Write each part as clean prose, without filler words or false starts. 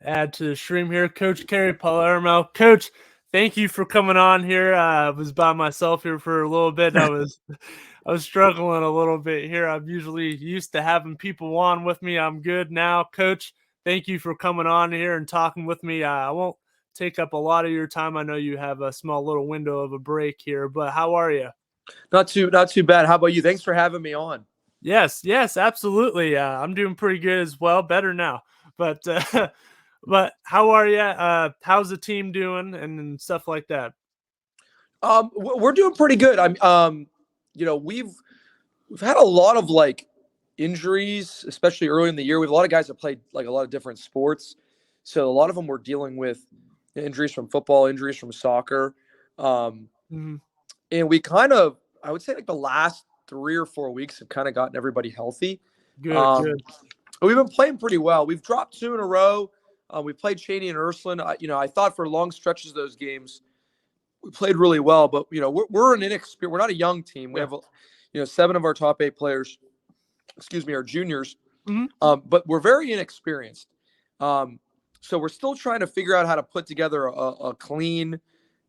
add to the stream here. Coach Carey, Palermo. Coach, thank you for coming on here. I was by myself here for a little bit. I was struggling a little bit here. I'm usually used to having people on with me. I'm good now. Coach, thank you for coming on here and talking with me. I won't take up a lot of your time. I know you have a small little window of a break here, but how are you? Not too bad. How about you? Thanks for having me on. Yes, absolutely. I'm doing pretty good as well. Better now, but but how are you? How's the team doing and stuff like that? We're doing pretty good. We've had a lot of injuries, especially early in the year. We have a lot of guys that played like a lot of different sports, so a lot of them were dealing with injuries from football, injuries from soccer, Mhm. and I would say, like the last 3 or 4 weeks have kind of gotten everybody healthy. Good, Um, good. we've been playing pretty well. We've dropped 2 in a row. We played Cheney and Ursuline. I thought for long stretches of those games we played really well, but we're an inexperienced. We're not a young team. We Yeah. have 7 of our top 8 players, are juniors, Mhm. but we're very inexperienced. So we're still trying to figure out how to put together a clean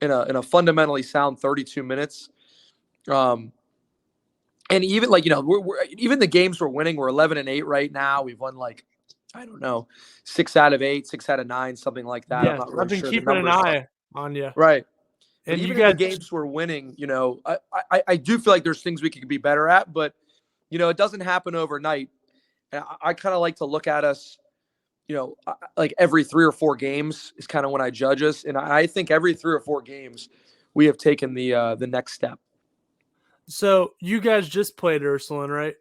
in a fundamentally sound 32 minutes. And even we're even the games we're winning, we're 11-8 right now. We've won I don't know, 6 out of 8, 6 out of 9, something like that. I'm Yes, not I've really been sure the keeping an numbers. eye on you, Right. But and you even in the guys. games we're winning, I do feel like there's things we could be better at, but it doesn't happen overnight. And I kind of like to look at us, like every 3 or 4 games is kind of when I judge us, and I think every 3 or 4 games we have taken the next step. So you guys just played Ursuline, right?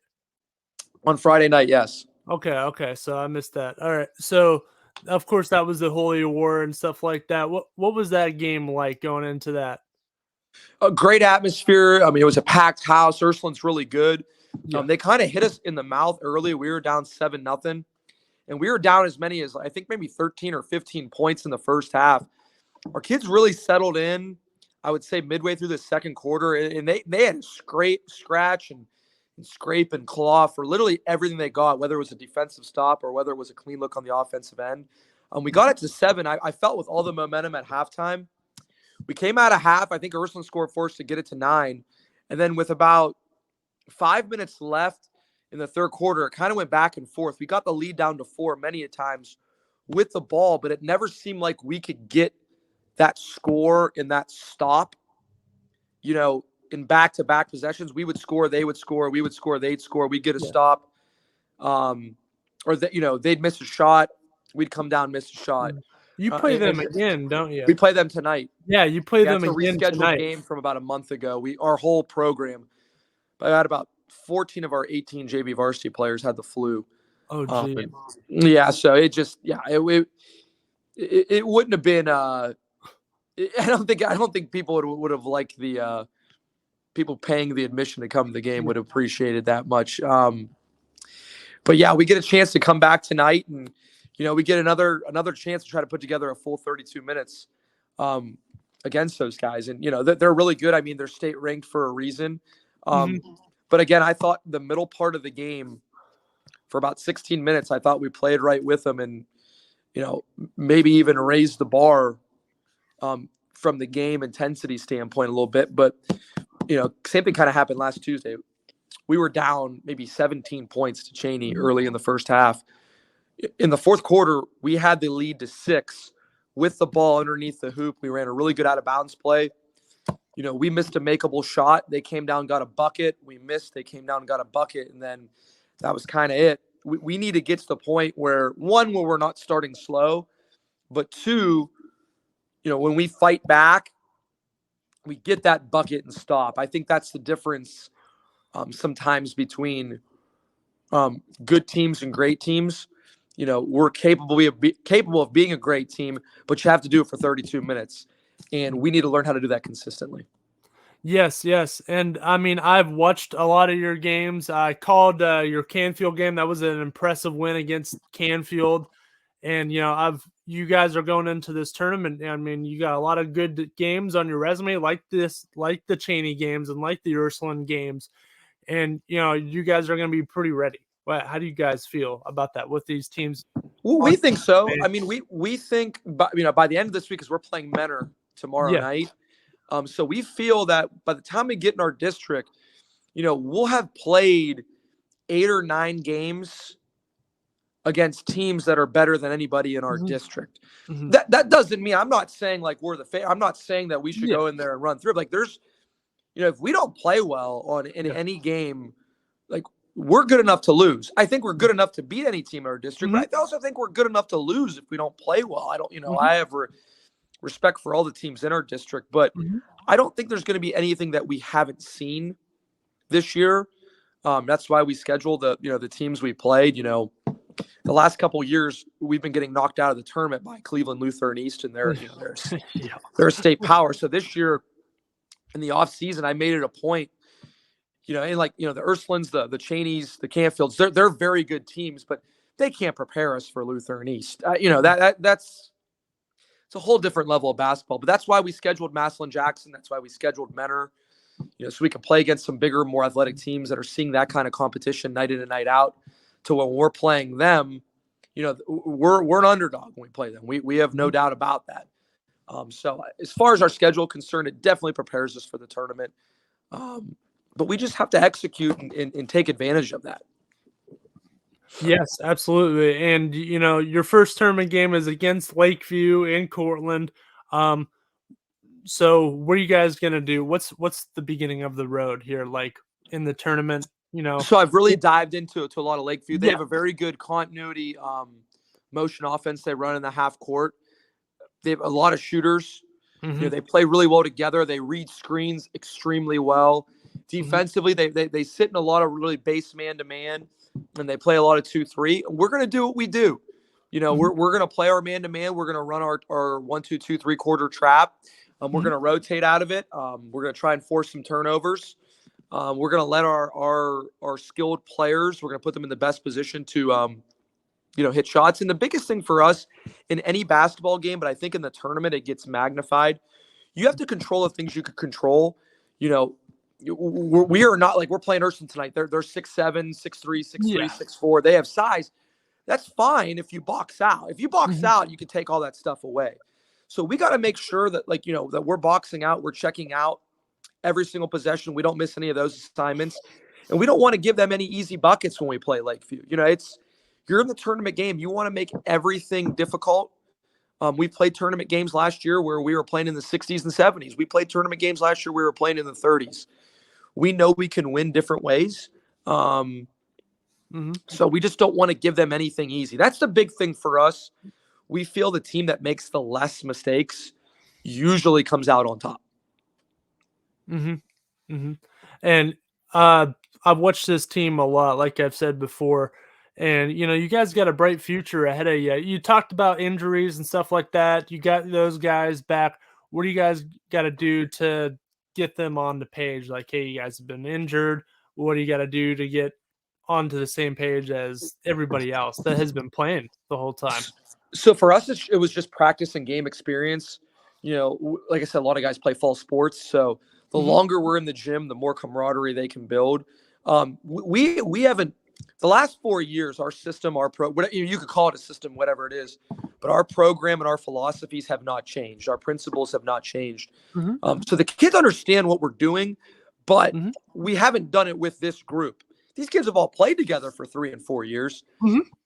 On Friday night, yes. Okay. So I missed that. All right. So of course that was the Holy War and stuff like that. What was that game like going into that? A great atmosphere. I mean, it was a packed house. Ursuline's really good. Yeah. They kind of hit us in the mouth early. We were down 7-0, and we were down as many as I think maybe 13 or 15 points in the first half. Our kids really settled in, I would say, midway through the second quarter, and they had to scratch and scrape and claw for literally everything they got, whether it was a defensive stop or whether it was a clean look on the offensive end. We got it to 7. I felt with all the momentum at halftime. We came out of half. I think Ursuline scored for us to get it to 9. And then with about 5 minutes left in the third quarter, it kind of went back and forth. We got the lead down to 4 many a times with the ball, but it never seemed like we could get that score and that stop, in back-to-back possessions. We would score, they would score, we would score, they'd score, we'd get a stop. Or that, they'd miss a shot, we'd come down, miss a shot. You play them again, don't you? We play them tonight. Yeah, you play them It's a again rescheduled tonight. game from about a month ago. Our whole program, I had about 14 of our 18 JV varsity players had the flu. Oh, gee. Yeah, so it just it wouldn't have been. I don't think people would have liked the people paying the admission to come to the game would have appreciated that much. But yeah, we get a chance to come back tonight, and we get another chance to try to put together a full 32 minutes against those guys, and they're really good. I mean, they're state ranked for a reason. But again, I thought the middle part of the game, for about 16 minutes, I thought we played right with them, and maybe even raised the bar from the game intensity standpoint a little bit. But same thing kind of happened last Tuesday. We were down maybe 17 points to Cheney early in the first half. In the fourth quarter, we had the lead to 6 with the ball underneath the hoop. We ran a really good out of bounds play. We missed a makeable shot. They came down, got a bucket. We missed. They came down, got a bucket. And then that was kind of it. We need to get to the point where, one, where we're not starting slow, but 2, when we fight back, we get that bucket and stop. I think that's the difference sometimes between good teams and great teams. We're capable of being a great team, but you have to do it for 32 minutes. And we need to learn how to do that consistently. Yes. And I mean, I've watched a lot of your games. I called your Canfield game. That was an impressive win against Canfield. And you guys are going into this tournament. I mean, you got a lot of good games on your resume, like the Cheney games and like the Ursuline games. And you guys are going to be pretty ready. How do you guys feel about that with these teams? Well, we think so. I mean, we think by the end of this week, because we're playing Menor tomorrow night. So we feel that by the time we get in our district, we'll have played 8 or 9 games against teams that are better than anybody in our district. That doesn't mean, I'm not saying like we're I'm not saying that we should go in there and run through. Like there's, if we don't play well in any game, like we're good enough to lose. I think we're good enough to beat any team in our district, but I also think we're good enough to lose if we don't play well. I don't, I have respect for all the teams in our district, but I don't think there's going to be anything that we haven't seen this year. That's why we schedule the teams we played. The last couple of years we've been getting knocked out of the tournament by Cleveland Lutheran East, and they're a state power. So this year in the off season, I made it a point, and the Ursulines, the Cheneys, the Canfields, they're very good teams, but they can't prepare us for Lutheran East. That's it's a whole different level of basketball. But that's why we scheduled Massillon Jackson. That's why we scheduled Menor, so we can play against some bigger, more athletic teams that are seeing that kind of competition night in and night out. To when we're playing them, we're an underdog when we play them. We have no doubt about that. So as far as our schedule concerned, it definitely prepares us for the tournament. But we just have to execute and take advantage of that. Yes, absolutely. And, your first tournament game is against Lakeview in Cortland. So what are you guys going to do? What's the beginning of the road here, like in the tournament? So I've really dived into a lot of Lakeview. They have a very good continuity motion offense they run in the half court. They have a lot of shooters. They play really well together. They read screens extremely well. Defensively, they sit in a lot of really base man-to-man, and they play a lot of 2-3. We're going to do what we do. We're going to play our man-to-man. We're going to run our 1-2-2-3 quarter trap. We're going to rotate out of it. We're going to try and force some turnovers. We're going to let our skilled players, we're going to put them in the best position to, hit shots. And the biggest thing for us in any basketball game, but I think in the tournament, it gets magnified. You have to control the things you can control. We are not like we're playing Urson tonight. They're 6'7", 6'3", 6'3", 6'4". They have size. That's fine if you box out. If you box out, you can take all that stuff away. So we got to make sure that that we're boxing out, we're checking out every single possession. We don't miss any of those assignments. And we don't want to give them any easy buckets when we play Lakeview. You're in the tournament game. You want to make everything difficult. We played tournament games last year where we were playing in the 60s and 70s. We played tournament games last year we were playing in the 30s. We know we can win different ways. So we just don't want to give them anything easy. That's the big thing for us. We feel the team that makes the less mistakes usually comes out on top. And I've watched this team a lot, like I've said before. And, you guys got a bright future ahead of you. You talked about injuries and stuff like that. You got those guys back. What do you guys got to do to get them on the page? Like, hey, you guys have been injured. What do you got to do to get onto the same page as everybody else that has been playing the whole time? So for us, it was just practice and game experience. Like I said, a lot of guys play fall sports. So the longer we're in the gym, the more camaraderie they can build. We haven't, the last 4 years, our system, you could call it a system, whatever it is, but our program and our philosophies have not changed. Our principles have not changed. So the kids understand what we're doing, but we haven't done it with this group. These kids have all played together for 3 and 4 years,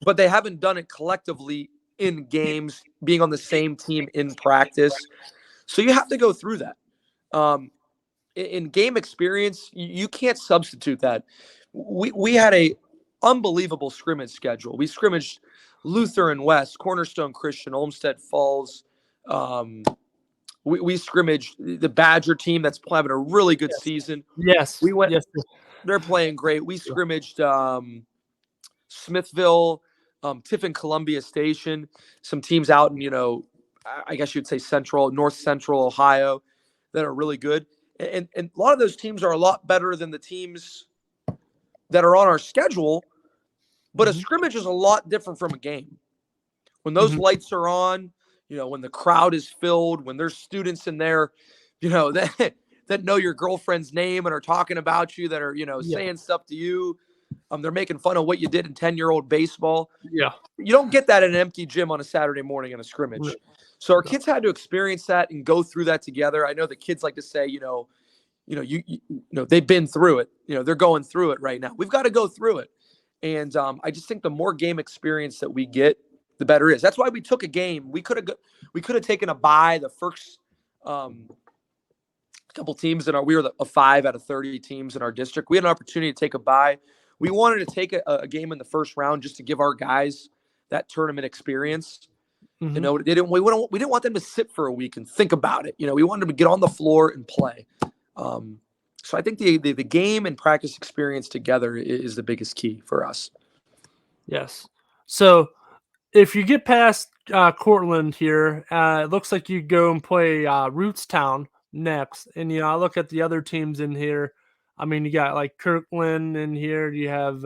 but they haven't done it collectively in games, being on the same team in practice. So you have to go through that. In game experience, you can't substitute that. We had a unbelievable scrimmage schedule. We scrimmaged Lutheran West, Cornerstone Christian, Olmsted Falls. We scrimmaged the Badger team that's having a really good season. Yes. We went. They're playing great. We scrimmaged Smithville, Tiffin Columbia Station, some teams out in, I guess you'd say north central Ohio that are really good. And a lot of those teams are a lot better than the teams that are on our schedule. But a scrimmage is a lot different from a game. When those lights are on, when the crowd is filled, when there's students in there, that know your girlfriend's name and are talking about you, that are, saying stuff to you. They're making fun of what you did in 10-year-old baseball. Yeah. You don't get that in an empty gym on a Saturday morning in a scrimmage. So our kids had to experience that and go through that together. I know the kids like to say, they've been through it. They're going through it right now. We've got to go through it. And I just think the more game experience that we get, the better it is. That's why we took a game. We could have taken a bye the first couple teams we were a 5 out of 30 teams in our district. We had an opportunity to take a bye. We wanted to take a game in the first round just to give our guys that tournament experience. Mm-hmm. We didn't want them to sit for a week and think about it. We wanted them to get on the floor and play. So I think the game and practice experience together is the biggest key for us. Yes. So if you get past Cortland here, it looks like you go and play Rootstown next. And, I look at the other teams in here. I mean, you got like Kirkland in here. You have,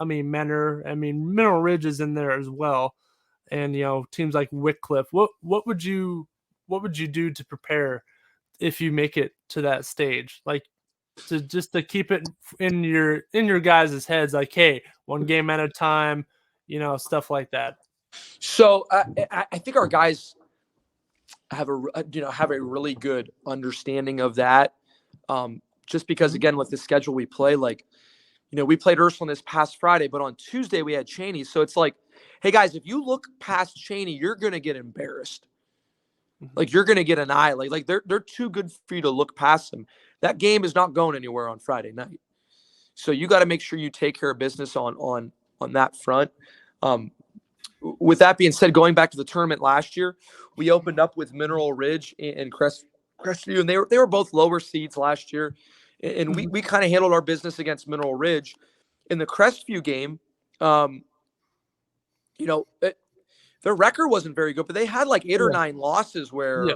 Menor. Mineral Ridge is in there as well. And, teams like Wycliffe. What would you do to prepare if you make it to that stage? Like, to keep it in your guys' heads, like, hey, one game at a time, stuff like that. So I think our guys have a really good understanding of that. Just because, again, with the schedule we play, we played Ursuline this past Friday, but on Tuesday we had Cheney. So it's like, hey guys, if you look past Cheney, you're gonna get embarrassed. Like, you're gonna get an eye. Like they're too good for you to look past them. That game is not going anywhere on Friday night. So you got to make sure you take care of business on that front. With that being said, going back to the tournament last year, we opened up with Mineral Ridge and Crestview, and they were both lower seeds last year. And we kind of handled our business against Mineral Ridge. In the Crestview game, their record wasn't very good, but they had like 8 or 9 losses where,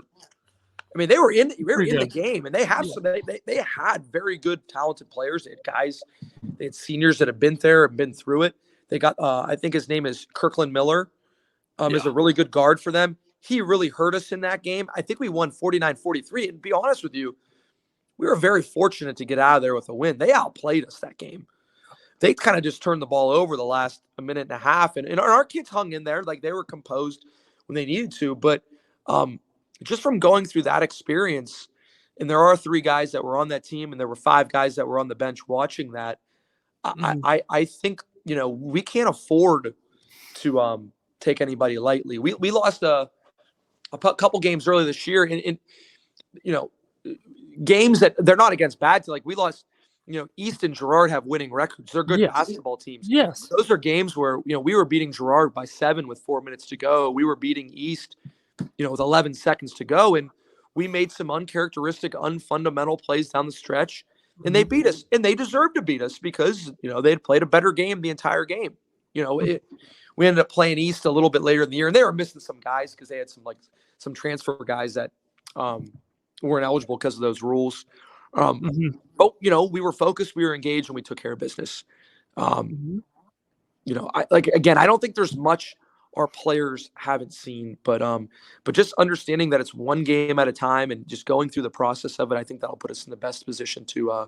they were in the game, and they have they had very good, talented players. They had guys, they had seniors that have been there and been through it. They got, I think his name is Kirkland Miller, is a really good guard for them. He really hurt us in that game. I think we won 49-43. And to be honest with you, we were very fortunate to get out of there with a win. They outplayed us that game. They kind of just turned the ball over the last minute and a half. And our kids hung in there. Like, they were composed when they needed to. But just from going through that experience, and there are 3 guys that were on that team, and there were 5 guys that were on the bench watching that, I think, we can't afford to take anybody lightly. We lost a couple games early this year in games that they're not against bad. Like, we lost, East and Girard have winning records. They're good basketball teams. Yes. Those are games where, we were beating Girard by 7 with 4 minutes to go. We were beating East, with 11 seconds to go. And we made some uncharacteristic, unfundamental plays down the stretch. And they beat us, and they deserved to beat us because, they had played a better game the entire game. We ended up playing East a little bit later in the year, and they were missing some guys because they had some transfer guys that weren't eligible because of those rules. But, we were focused, we were engaged, and we took care of business. I don't think there's much our players haven't seen, but just understanding that it's one game at a time and just going through the process of it, I think that'll put us in the best position to,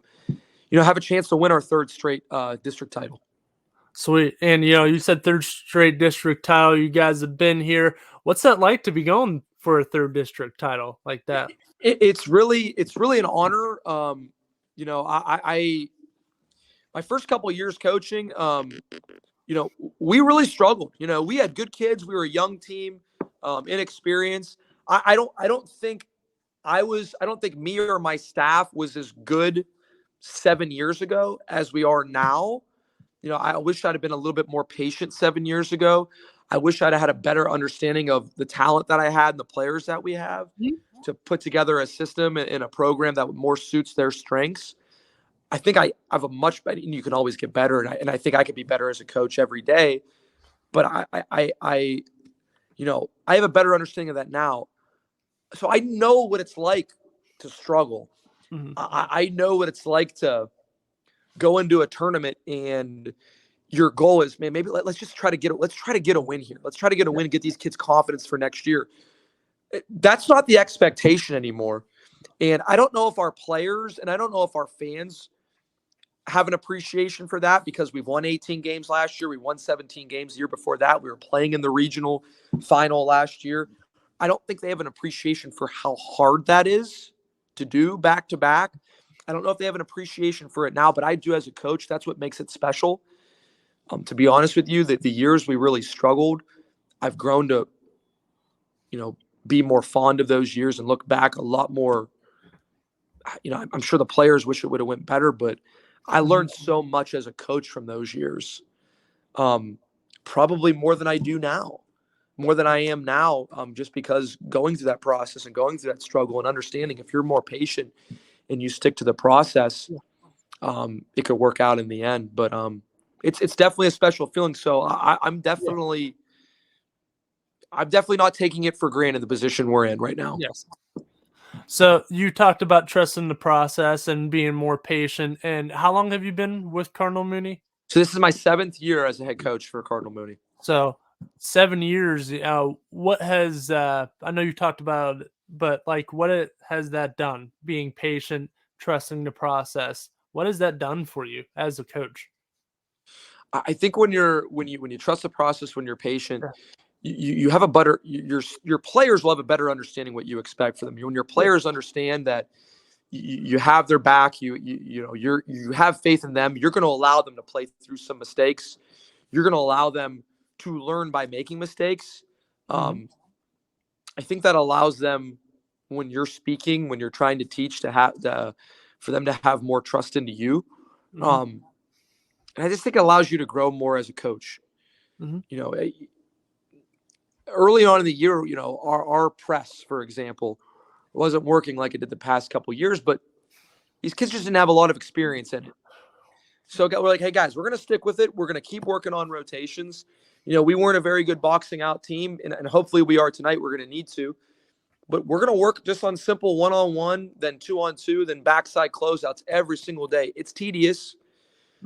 have a chance to win our 3rd straight district title. Sweet. And, you said 3rd straight district title. You guys have been here. What's that like to be going for a 3rd district title like that? It's really an honor. My first couple of years coaching, we really struggled. We had good kids. We were a young team, inexperienced. I don't think me or my staff was as good 7 years ago as we are now. I wish I'd have been a little bit more patient 7 years ago. I wish I'd have had a better understanding of the talent that I had and the players that we have to put together a system and a program that more suits their strengths. I think I have a much better, and you can always get better. And I think I could be better as a coach every day, but I have a better understanding of that now. So I know what it's like to struggle. I know what it's like to go into a tournament and your goal is, man, maybe let's try to get a win here. Let's try to get a win, get these kids confidence for next year. That's not the expectation anymore. And I don't know if our players and I don't know if our fans have an appreciation for that because we've won 18 games last year. We won 17 games the year before that. We were playing in the regional final last year. I don't think they have an appreciation for how hard that is to do back to back. I don't know if they have an appreciation for it now, but I do as a coach. That's what makes it special. To be honest with you, that the years we really struggled, I've grown to, be more fond of those years and look back a lot more. I'm sure the players wish it would have went better, but I learned so much as a coach from those years. Probably more than I do now, more than I am now, just because going through that process and going through that struggle and understanding if you're more patient and you stick to the process, it could work out in the end. But it's definitely a special feeling. So I'm definitely not taking it for granted the position we're in right now. Yes. So you talked about trusting the process and being more patient. And how long have you been with Cardinal Mooney? So this is my 7th year as a head coach for Cardinal Mooney. So 7 years. What has I know you talked about it, but like what has that done? Being patient, trusting the process. What has that done for you as a coach? I think when you trust the process, when you're patient, you have a better your players will have a better understanding what you expect for them. When your players understand that you have their back, you have faith in them, you're going to allow them to play through some mistakes. You're going to allow them to learn by making mistakes. I think that allows them when you're speaking, when you're trying to teach, for them to have more trust into you. And I just think it allows you to grow more as a coach. Early on in the year, our press, for example, wasn't working like it did the past couple of years, but these kids just didn't have a lot of experience in it. So we're like, hey, guys, we're going to stick with it. We're going to keep working on rotations. We weren't a very good boxing out team, and hopefully we are tonight. We're going to need to. But we're going to work just on simple one-on-one, then two-on-two, then backside closeouts every single day. It's tedious.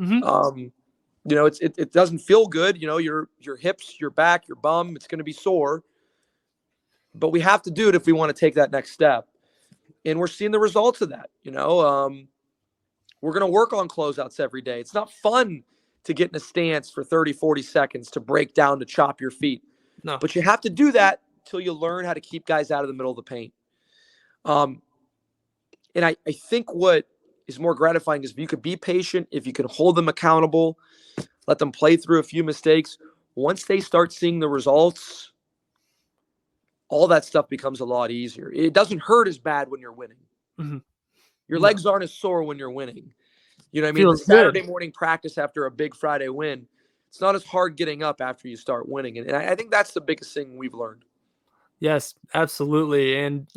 It doesn't feel good. Your hips, your back, your bum, it's going to be sore. But we have to do it if we want to take that next step. And we're seeing the results of that. We're going to work on closeouts every day. It's not fun to get in a stance for 30, 40 seconds, to break down, to chop your feet. No. But you have to do that till you learn how to keep guys out of the middle of the paint. And I think what is more gratifying is if you could be patient, if you can hold them accountable, let them play through a few mistakes. Once they start seeing the results, all that stuff becomes a lot easier. It doesn't hurt as bad when you're winning. Your legs aren't as sore when you're winning. You know what I mean? Feels the Saturday morning practice after a big Friday win, it's not as hard getting up after you start winning. And I think that's the biggest thing we've learned. Yes, absolutely. And,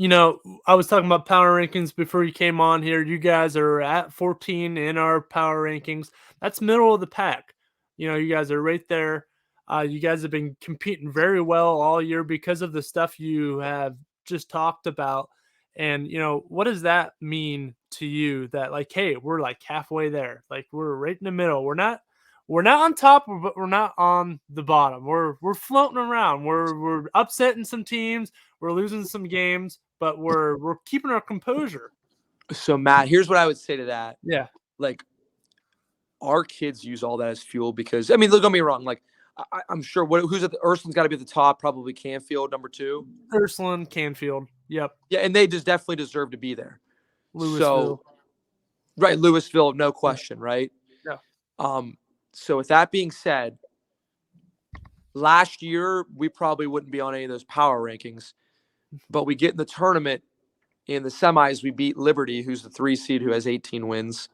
I was talking about power rankings before you came on here. You guys are at 14 in our power rankings. That's middle of the pack. You guys are right there. You guys have been competing very well all year because of the stuff you have just talked about. And, what does that mean to you that like, hey, we're like halfway there. Like we're right in the middle. We're not on top, but we're not on the bottom. We're floating around. We're upsetting some teams. We're losing some games, but we're keeping our composure. So Matt, here's what I would say to that. Yeah. Like our kids use all that as fuel because, don't get me wrong. Like I'm sure who's at the Ursuline's got to be at the top, probably Canfield, number 2. Ursuline, Canfield. Yep. Yeah. And they just definitely deserve to be there. Louisville. Right. Louisville, no question. Yeah. Right. Yeah. So with that being said, last year we probably wouldn't be on any of those power rankings, but we get in the tournament in the semis. We beat Liberty, who's the 3 seed who has 18 wins.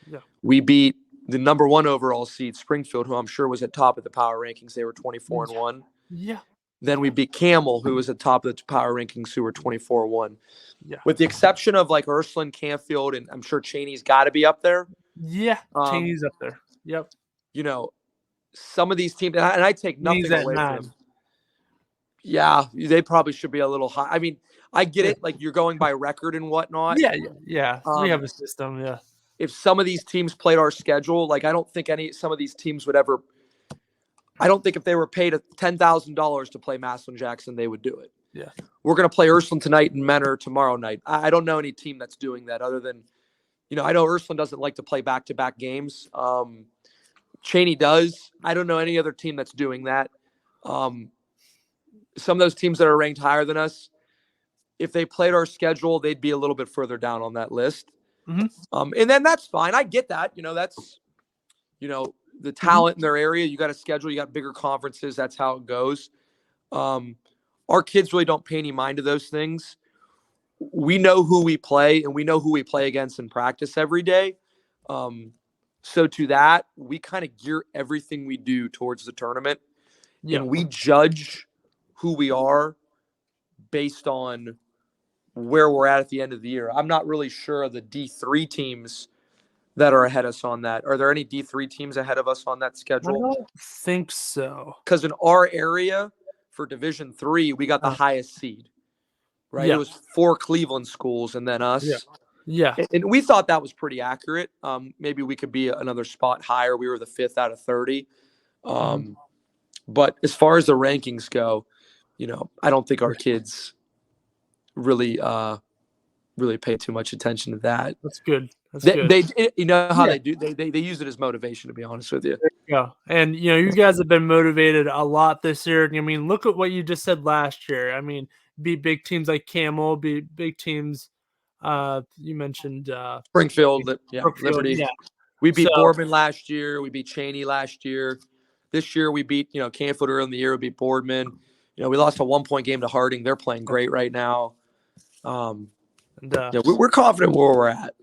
Yeah. We beat the number 1 overall seed, Springfield, who I'm sure was at top of the power rankings. They were 24-1. Yeah. Then we beat Camel, who was at top of the power rankings, who were 24-1. Yeah. With the exception of like Ursuline, Canfield, and I'm sure Cheney's got to be up there. Yeah. Cheney's up there. Yep. Some of these teams, and I take nothing away from them. Yeah, they probably should be a little high. I mean, I get it. Like you're going by record and whatnot. Yeah. We have a system. Yeah. If some of these teams played our schedule, like I don't think some of these teams would ever. I don't think if they were paid $10,000 to play Massillon Jackson, they would do it. Yeah. We're going to play Ursuline tonight and Menor tomorrow night. I don't know any team that's doing that other than I know Ursuline doesn't like to play back-to-back games. Cheney does. I don't know any other team that's doing that. Some of those teams that are ranked higher than us, if they played our schedule, they'd be a little bit further down on that list. Mm-hmm. And then that's fine. I get that. That's, the talent in their area. You got a schedule. You got bigger conferences. That's how it goes. Our kids really don't pay any mind to those things. We know who we play, and we know who we play against in practice every day. So to that, we kind of gear everything we do towards the tournament, and we judge who we are based on where we're at the end of the year. I'm not really sure of the D3 teams that are ahead of us on that. Are there any D3 teams ahead of us on that schedule? I don't think so. Because in our area for Division III, we got the highest seed, right? Yeah. It was 4 Cleveland schools and then us. Yeah. And we thought that was pretty accurate. Maybe we could be another spot higher. We were the 5th out of 30. But as far as the rankings go, I don't think our kids really pay too much attention to that. That's good. They how they do. They use it as motivation, to be honest with you. Yeah, and you guys have been motivated a lot this year. I mean, look at what you just said last year. I mean, beat big teams like Camel, beat big teams. You mentioned Springfield, Liberty. Yeah. We beat Boardman last year. We beat Cheney last year. This year we beat Canfield early in the year. We beat Boardman. We lost a 1-point game to Harding. They're playing great right now. We're confident where we're at.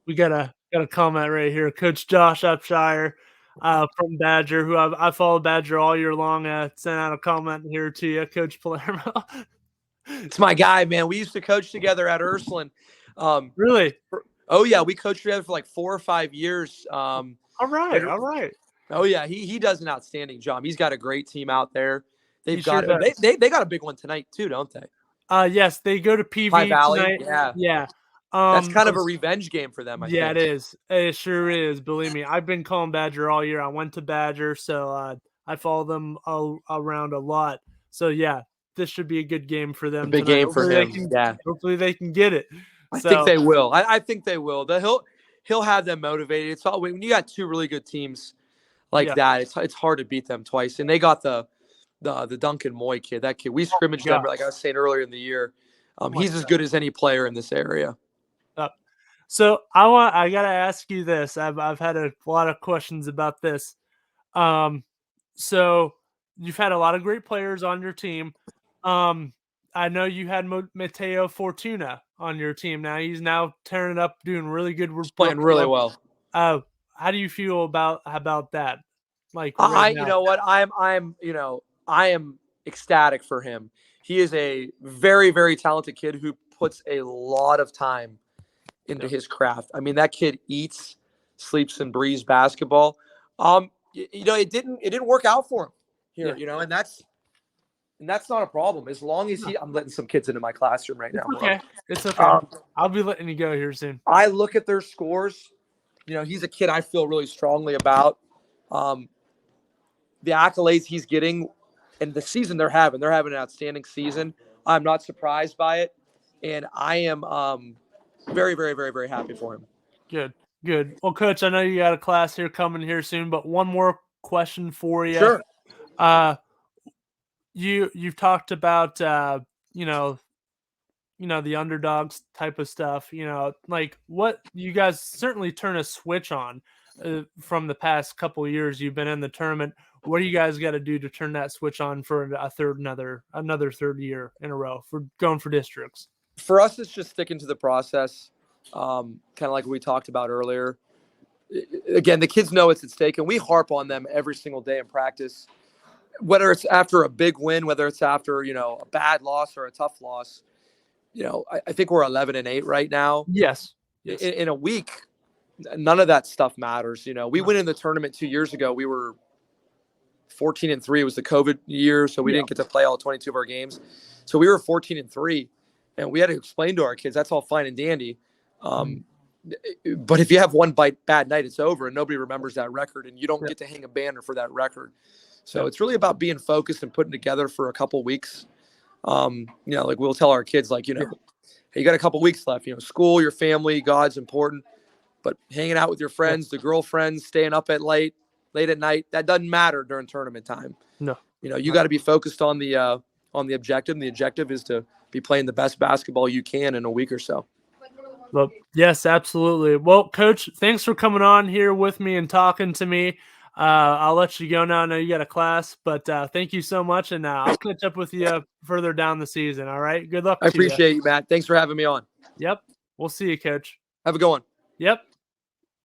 We got a comment right here. Coach Josh Upshire from Badger, who I followed Badger all year long. Sent out a comment here to you, Coach Palermo. It's my guy, man. We used to coach together at Ursuline. Really? Oh yeah, we coached together for like 4 or 5 years. All right. Oh yeah, he does an outstanding job. He's got a great team out there. They got a big one tonight too, don't they? Yes, they go to PV Valley tonight. Yeah. That's kind of a revenge game for them, I think. It is. It sure is. Believe me, I've been calling Badger all year. I went to Badger, so I follow them around a lot. So yeah, this should be a good game for them. A big game for him. Hopefully they can get it. I think they will. I think they will. He'll have them motivated. It's all when you got 2 really good teams like that. It's hard to beat them twice. And they got the Duncan Moy kid. That kid, we scrimmaged them like I was saying earlier in the year. He's as good as any player in this area. So I gotta ask you this. I've had a lot of questions about this. So you've had a lot of great players on your team. I know you had Mateo Fortuna on your team. Now he's tearing it up, doing really good. He's playing really well. How do you feel about that? Like you know what? I am ecstatic for him. He is a very, very talented kid who puts a lot of time into his craft. I mean, that kid eats, sleeps, and breathes basketball. It didn't work out for him here, and that's not a problem as long as I'm letting some kids into my classroom right now. Okay, it's okay. I'll be letting you go here soon. I look at their scores. He's a kid I feel really strongly about. The accolades he's getting and the season they're having an outstanding season. I'm not surprised by it, and I am very, very, very, very happy for him. Good. Well, Coach, I know you got a class here coming here soon, but one more question for you. Sure. You've talked about the underdogs type of stuff. Like what you guys certainly turn a switch on from the past couple of years you've been in the tournament. What do you guys got to do to turn that switch on for another third year in a row for going for districts? For us, it's just sticking to the process, kind of like we talked about earlier. Again, the kids know it's at stake, and we harp on them every single day in practice, whether it's after a big win, whether it's after, a bad loss or a tough loss. I think we're 11-8 right now. Yes. In a week, none of that stuff matters. We went in the tournament 2 years ago. We were 14-3. It was the COVID year, so we didn't get to play all 22 of our games. So we were 14-3. And we had to explain to our kids, that's all fine and dandy. But if you have one bad night, it's over and nobody remembers that record and you don't get to hang a banner for that record. So it's really about being focused and putting together for a couple weeks. Like we'll tell our kids, hey, you got a couple weeks left, school, your family, God's important. But hanging out with your friends, the girlfriends, staying up at late at night, that doesn't matter during tournament time. No. You got to be focused on the objective. And the objective is to be playing the best basketball you can in a week or so. Well, yes, absolutely. Well, Coach, thanks for coming on here with me and talking to me. I'll let you go now. I know you got a class, but thank you so much, and I'll catch up with you further down the season. All right. Good luck I to you. appreciate you, Matt. Thanks for having me on. Yep. We'll see you, Coach. Have a good one. Yep.